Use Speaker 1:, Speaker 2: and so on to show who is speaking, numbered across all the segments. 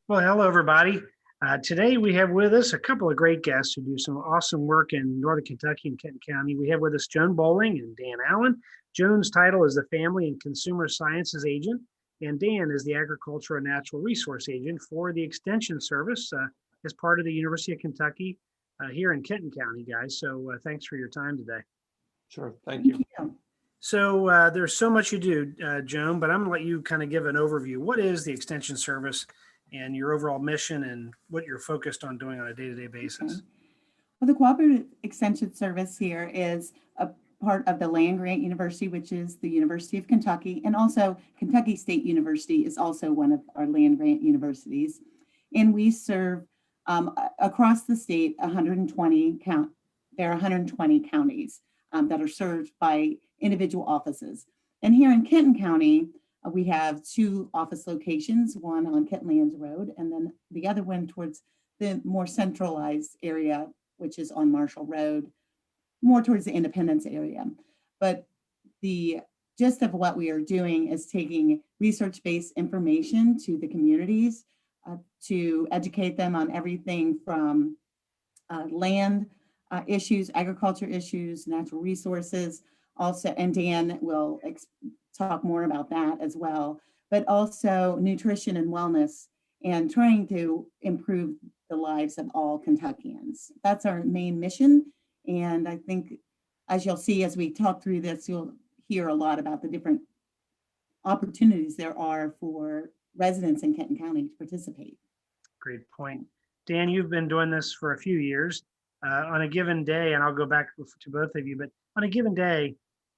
Speaker 1: Well, hello, everybody. Today we have with us a couple of great guests who do some awesome work in Northern Kentucky and Kenton County. We have with us Joan Bowling and Dan Allen. Joan's title is the Family and Consumer Sciences Agent, and Dan is the Agricultural and Natural Resource Agent for the Extension Service as part of the University of Kentucky here in Kenton County, guys. So thanks for your time today.
Speaker 2: Sure, thank you.
Speaker 1: So there's so much you do, Joan, but I'm gonna let you kind of give an overview. What is the Extension Service and your overall mission and what you're focused on doing on a day-to-day basis?
Speaker 3: Okay. Well, the Cooperative Extension Service here is a part of the land-grant university, which is the University of Kentucky, and also Kentucky State University is also one of our land-grant universities. And we serve across the state 120 there are 120 counties that are served by individual offices. And here in Kenton County, we have two office locations, one on Kenton Road, and then the other one towards the more centralized area, which is on Marshall Road, more towards the Independence area. But the gist of what we are doing is taking research-based information to the communities to educate them on everything from land issues, agriculture issues, natural resources, also, and Dan will talk more about that as well, but also nutrition and wellness and trying to improve the lives of all Kentuckians. That's our main mission. And I think, as you'll see, as we talk through this, you'll hear a lot about the different opportunities there are for residents in Kenton County to participate.
Speaker 1: Great point. Dan, you've been doing this for a few years. On a given day, and I'll go back to both of you, but on a given day,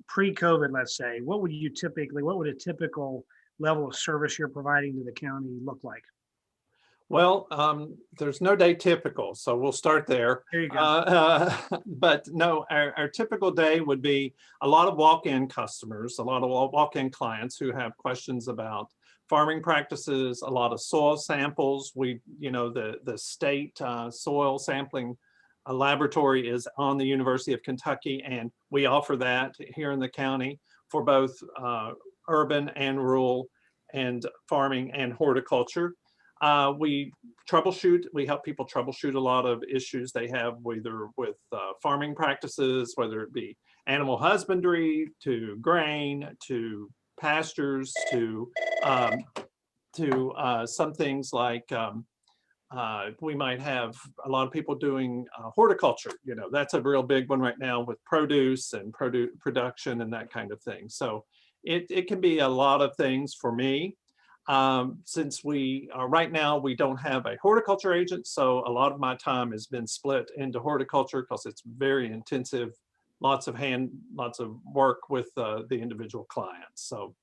Speaker 1: pre-COVID, let's say, what would a typical level of service you're providing to the county look like?
Speaker 2: Well, there's no day typical, so we'll start there.
Speaker 1: There you go.
Speaker 2: But no, our typical day would be a lot of walk-in customers, a lot of walk-in clients who have questions about farming practices, a lot of soil samples. The state soil sampling laboratory is on the University of Kentucky, and we offer that here in the county for both urban and rural and farming and horticulture. We help people troubleshoot a lot of issues they have, whether with farming practices, whether it be animal husbandry, to grain, to pastures, to some things like we might have a lot of people doing horticulture. That's a real big one right now with produce and production and that kind of thing. So it can be a lot of things for me. Since right now we don't have a horticulture agent, so a lot of my time has been split into horticulture because it's very intensive, lots of work with the individual clients. So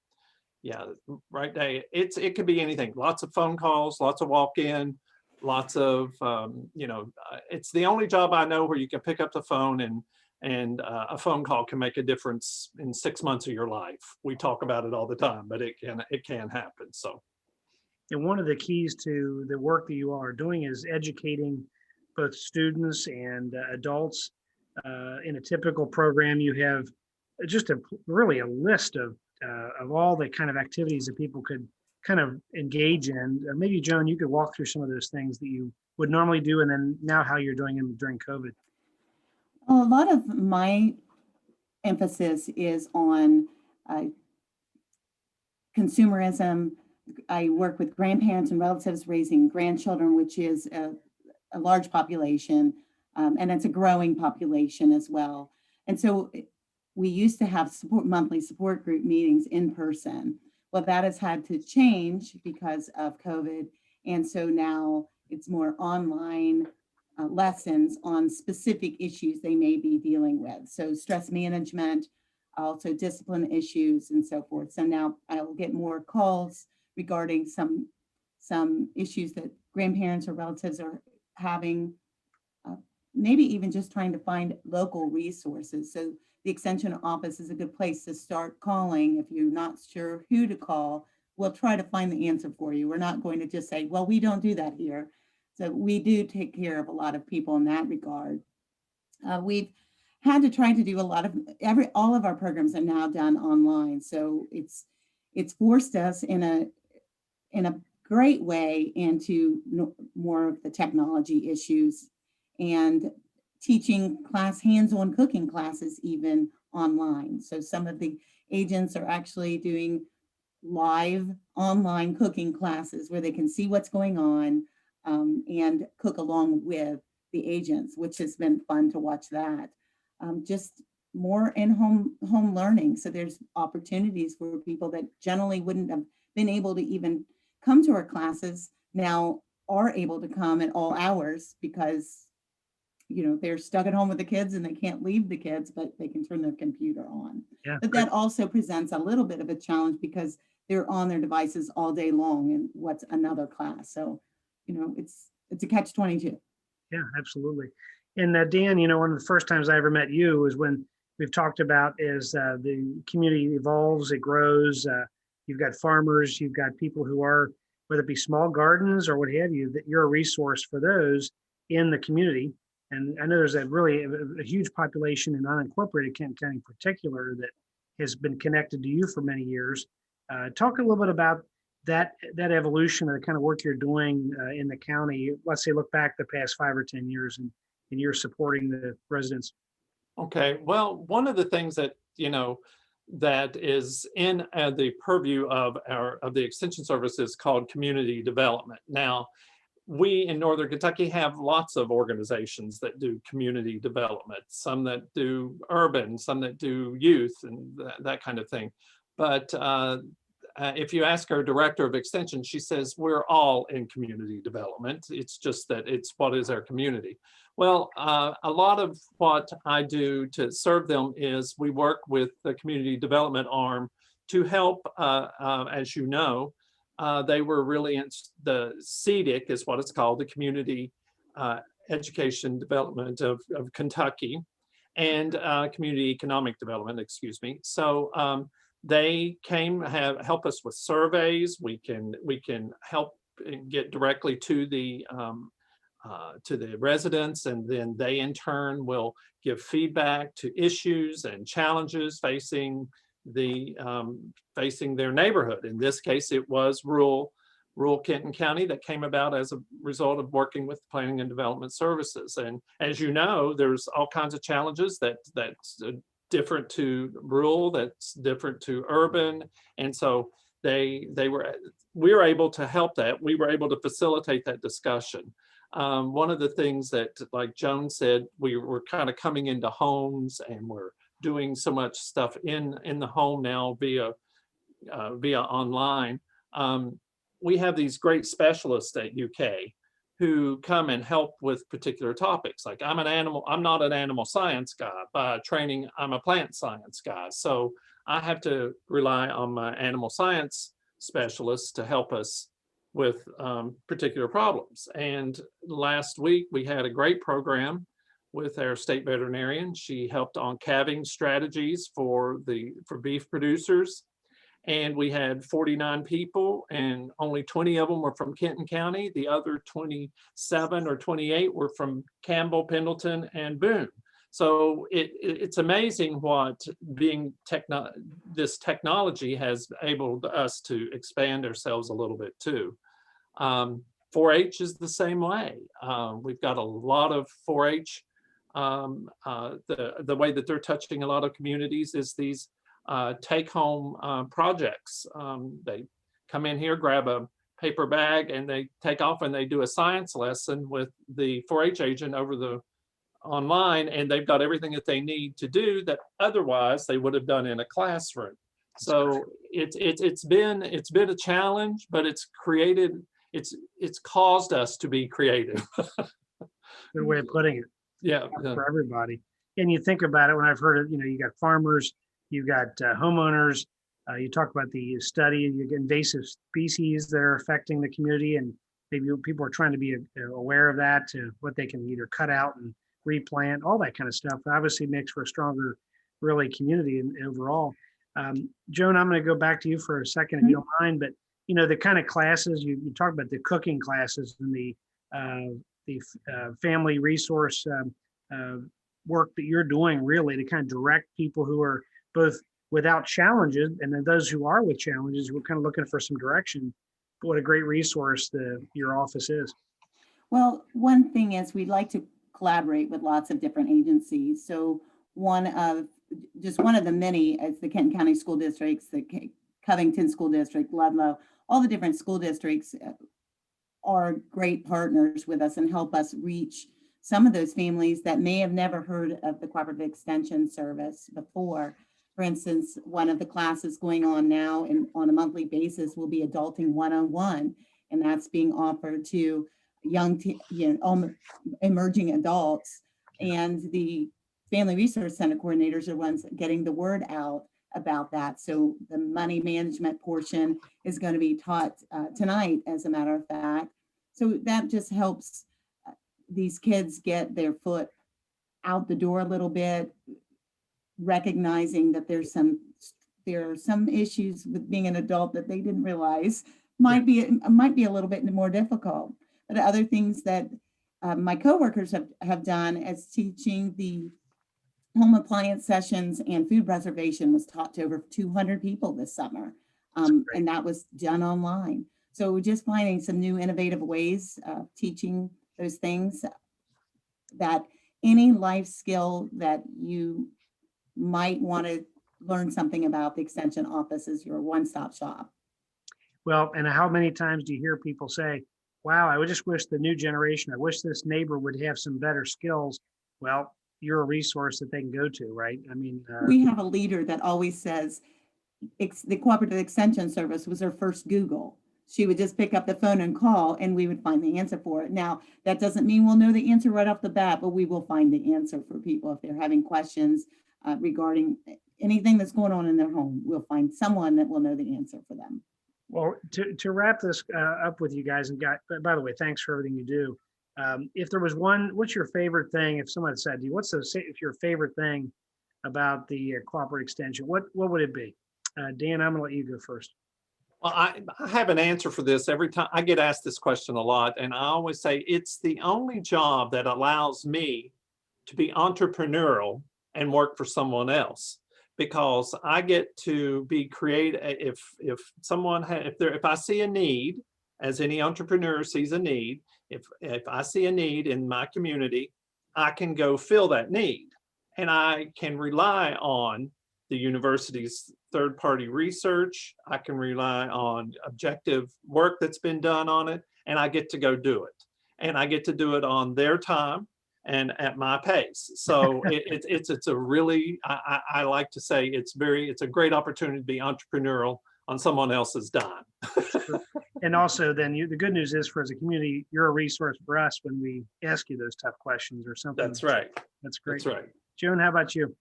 Speaker 2: yeah, right now it could be anything. Lots of phone calls, lots of walk-in, lots of it's the only job I know where you can pick up the phone and a phone call can make a difference in 6 months of your life. We talk about it all the time, but it can happen. So,
Speaker 1: and one of the keys to the work that you all are doing is educating both students and adults. In a typical program, you have just really a list of all the kind of activities that people could kind of engage in. Maybe, Joan, you could walk through some of those things that you would normally do, and then now how you're doing them during COVID.
Speaker 3: Well, a lot of my emphasis is on consumerism. I work with grandparents and relatives raising grandchildren, which is a large population, and it's a growing population as well. And so we used to have monthly support group meetings in person. Well, that has had to change because of COVID. And so now it's more online lessons on specific issues they may be dealing with. So stress management, also discipline issues and so forth. So now I'll get more calls regarding some issues that grandparents or relatives are having, maybe even just trying to find local resources. So the extension office is a good place to start calling. If you're not sure who to call, we'll try to find the answer for you. We're not going to just say, well, we don't do that here. So we do take care of a lot of people in that regard. We've had to try to do a lot of, all of our programs are now done online. So it's forced us in a great way into more of the technology issues and teaching hands-on cooking classes even online. So some of the agents are actually doing live online cooking classes where they can see what's going on and cook along with the agents, which has been fun to watch that. Just more in-home learning. So there's opportunities for people that generally wouldn't have been able to even come to our classes now are able to come at all hours because they're stuck at home with the kids and they can't leave the kids, but they can turn their computer on.
Speaker 1: Yeah,
Speaker 3: but that also presents a little bit of a challenge because they're on their devices all day long, and what's another class? So it's a catch-22.
Speaker 1: Yeah, absolutely. And Dan, one of the first times I ever met you was when we've talked about is the community evolves, it grows. You've got farmers, you've got people who are, whether it be small gardens or what have you, that you're a resource for those in the community. And I know there's a huge population in unincorporated Kenton County in particular that has been connected to you for many years. Talk a little bit about that evolution of the kind of work you're doing in the county. Let's say look back the past 5 or 10 years and you're supporting the residents.
Speaker 2: Okay, well, one of the things that that is in the purview of the Extension Service is called community development. Now, we in Northern Kentucky have lots of organizations that do community development, some that do urban, some that do youth and that kind of thing. But if you ask our director of extension, she says we're all in community development. It's just that it's what is our community. Well, a lot of what I do to serve them is we work with the community development arm to help, as you know, they were really in the CEDIC is what it's called, the Community Education Development of Kentucky, and Community Economic Development, excuse me. So they help us with surveys. We can help get directly to the residents, and then they in turn will give feedback to issues and challenges facing their neighborhood. In this case, it was rural Kenton County that came about as a result of working with Planning and Development Services. And as you know, there's all kinds of challenges that's different to rural, that's different to urban, and so we were able to help that. We were able to facilitate that discussion. One of the things that, like Joan said, we were kind of coming into homes and we're doing so much stuff in the home now via online. We have these great specialists at UK who come and help with particular topics. Like I'm not an animal science guy. By training, I'm a plant science guy. So I have to rely on my animal science specialists to help us with particular problems. And last week we had a great program with our state veterinarian. She helped on calving strategies for beef producers. And we had 49 people and only 20 of them were from Kenton County. The other 27 or 28 were from Campbell, Pendleton, and Boone. So it's amazing what this technology has enabled us to expand ourselves a little bit too. 4-H is the same way. We've got a lot of 4-H. The way that they're touching a lot of communities is these take-home projects. They come in here, grab a paper bag, and they take off and they do a science lesson with the 4-H agent over the online, and they've got everything that they need to do that otherwise they would have done in a classroom. So it's been a challenge, but it's caused us to be creative.
Speaker 1: Good way of putting it.
Speaker 2: Yeah,
Speaker 1: for everybody. And you think about it, when I've heard it, you got farmers, you got homeowners, you talk about the study, you get invasive species that are affecting the community, and maybe people are trying to be aware of that, to what they can either cut out and replant, all that kind of stuff. Obviously makes for a stronger, really, community overall. Joan, I'm going to go back to you for a second, if you don't mind, but the kind of classes you talk about, the cooking classes and the family resource work that you're doing, really to kind of direct people who are both without challenges and then those who are with challenges. We're kind of looking for some direction. what a great resource your office is.
Speaker 3: Well, one thing is we'd like to collaborate with lots of different agencies. So one of the many is the Kenton County School Districts, the Covington School District, Ludlow, all the different school districts are great partners with us and help us reach some of those families that may have never heard of the Cooperative Extension Service before. For instance, one of the classes going on now and on a monthly basis will be Adulting 101, and that's being offered to young, emerging adults. And the Family Resource Center coordinators are ones getting the word out about that. So the money management portion is going to be taught tonight, as a matter of fact. So that just helps these kids get their foot out the door a little bit, recognizing that there are some issues with being an adult that they didn't realize might be a little bit more difficult. But other things that my coworkers have done as teaching the home appliance sessions and food preservation was taught to over 200 people this summer. And that was done online. So we're just finding some new innovative ways of teaching those things, that any life skill that you might want to learn something about, the Extension office is your one-stop shop.
Speaker 1: Well, and how many times do you hear people say, wow, I would just wish the new generation, I wish this neighbor would have some better skills. Well, you're a resource that they can go to, right? I mean,
Speaker 3: we have a leader that always says the Cooperative Extension Service was her first Google. She would just pick up the phone and call, and we would find the answer for it. Now, that doesn't mean we'll know the answer right off the bat, but we will find the answer for people if they're having questions regarding anything that's going on in their home. We'll find someone that will know the answer for them.
Speaker 1: Well, to wrap this up with you guys, and by the way, thanks for everything you do. If there was one, what's your favorite thing? If someone said to you, if your favorite thing about the Cooperative Extension, what would it be? Dan, I'm gonna let you go first.
Speaker 2: Well, I have an answer for this every time. I get asked this question a lot, and I always say it's the only job that allows me to be entrepreneurial and work for someone else, because I get to be creative. If I see a need, as any entrepreneur sees a need, if I see a need in my community, I can go fill that need, and I can rely on the university's third-party research. I can rely on objective work that's been done on it, and I get to go do it. And I get to do it on their time and at my pace. So it's a really, I like to say it's a great opportunity to be entrepreneurial on someone else's dime.
Speaker 1: And also then the good news is, for as a community, you're a resource for us when we ask you those tough questions or something.
Speaker 2: That's right.
Speaker 1: That's great.
Speaker 2: That's right.
Speaker 1: Joan, how about you?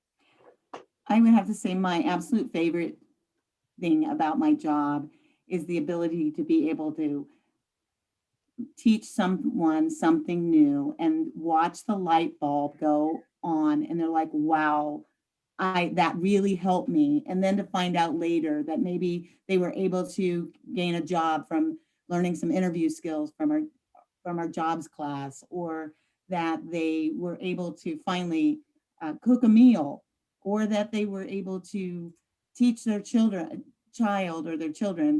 Speaker 3: I would have to say my absolute favorite thing about my job is the ability to be able to teach someone something new and watch the light bulb go on, and they're like, wow, that really helped me. And then to find out later that maybe they were able to gain a job from learning some interview skills from our jobs class, or that they were able to finally cook a meal, or that they were able to teach their children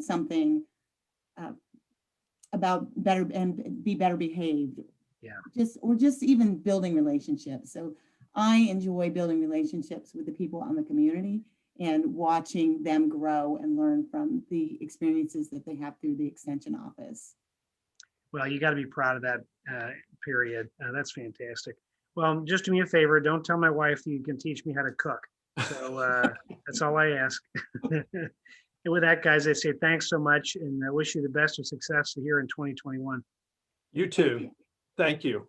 Speaker 3: something about better and be better behaved.
Speaker 1: Yeah.
Speaker 3: Just even building relationships. So I enjoy building relationships with the people on the community and watching them grow and learn from the experiences that they have through the Extension office.
Speaker 1: Well, you got to be proud of that period. That's fantastic. Well, just do me a favor. Don't tell my wife that you can teach me how to cook. So that's all I ask. And with that, guys, I say thanks so much, and I wish you the best of success here in 2021.
Speaker 2: You too. Thank you.